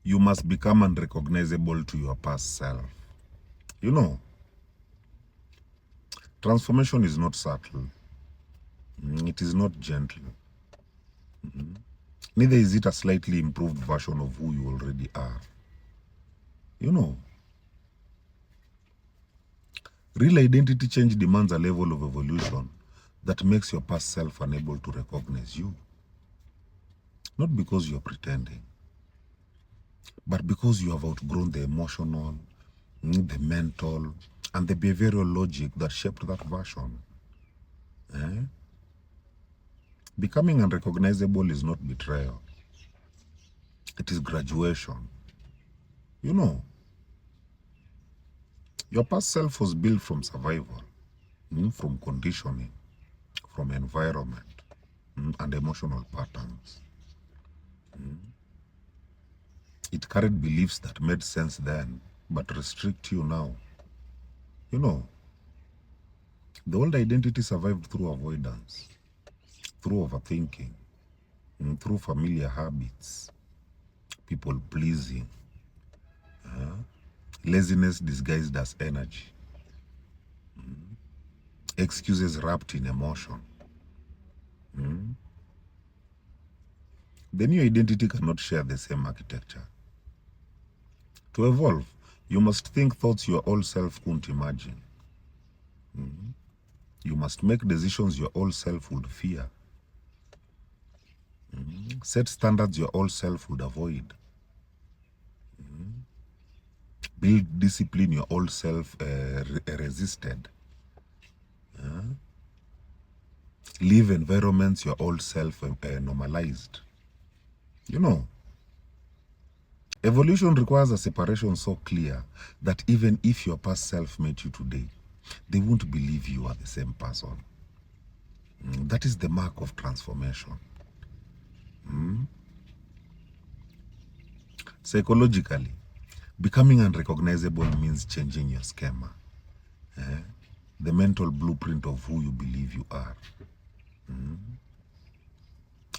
you must become unrecognizable to your past self. You know, transformation is not subtle. It is not gentle. Neither is it a slightly improved version of who you already are. You know, real identity change demands a level of evolution that makes your past self unable to recognize you. Not because you're pretending, but because you have outgrown the emotional, the mental, and the behavioral logic that shaped that version. Eh? Becoming unrecognizable is not betrayal. It is graduation. You know, your past self was built from survival, from conditioning, from environment, and emotional patterns. It carried beliefs that made sense then, but restrict you now. You know, the old identity survived through avoidance, through overthinking, through familiar habits, people pleasing, laziness disguised as energy, excuses wrapped in emotion. The new identity cannot share the same architecture. To evolve, you must think thoughts your old self couldn't imagine. You must make decisions your old self would fear. Set standards your old self would avoid. Build discipline your old self resisted. Live environments your old self normalized. You know, evolution requires a separation so clear that even if your past self met you today, they won't believe you are the same person. That is the mark of transformation. Psychologically, becoming unrecognizable means changing your schema, the mental blueprint of who you believe you are.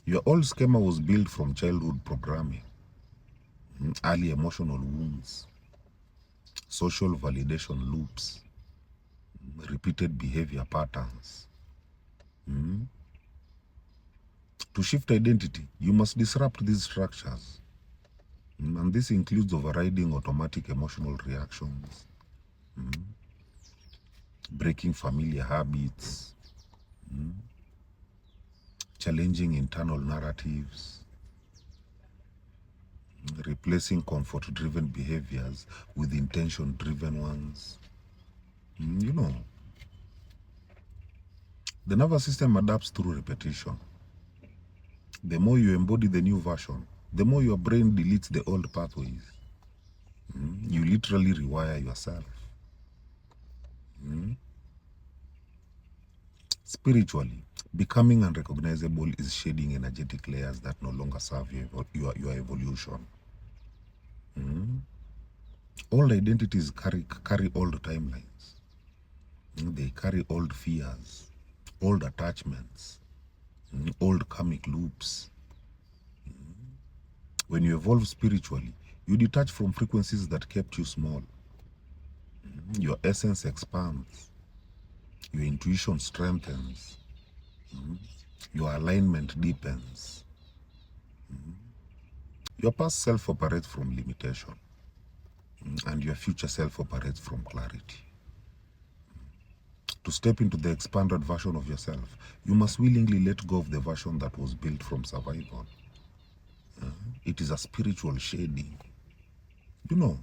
Your old schema was built from childhood programming, early emotional wounds, social validation loops, repeated behavior patterns. To shift identity, you must disrupt these structures. And this includes overriding automatic emotional reactions, breaking familiar habits, challenging internal narratives, replacing comfort-driven behaviors with intention-driven ones. You know, the nervous system adapts through repetition. The more you embody the new version, the more your brain deletes the old pathways. You literally rewire yourself. Spiritually, becoming unrecognizable is shedding energetic layers that no longer serve your evolution. Old identities carry old timelines. They carry old fears, old attachments, old karmic loops. When you evolve spiritually, you detach from frequencies that kept you small. Your essence expands. Your intuition strengthens. Your alignment deepens. Your past self operates from limitation, and your future self operates from clarity. To step into the expanded version of yourself, you must willingly let go of the version that was built from survival. It is a spiritual shading. You know,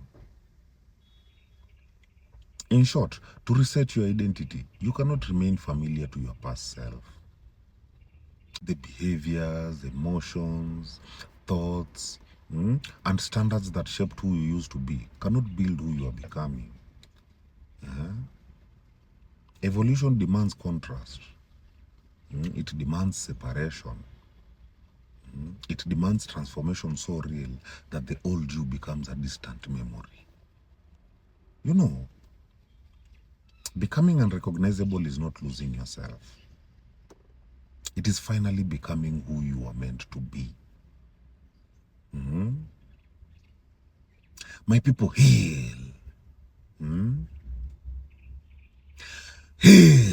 in short, to reset your identity, you cannot remain familiar to your past self. The behaviors, emotions, thoughts, and standards that shaped who you used to be cannot build who you are becoming. Evolution demands contrast. It demands separation. It demands transformation so real that the old you becomes a distant memory. You know, becoming unrecognizable is not losing yourself. It is finally becoming who you are meant to be. My people, heal. Heal.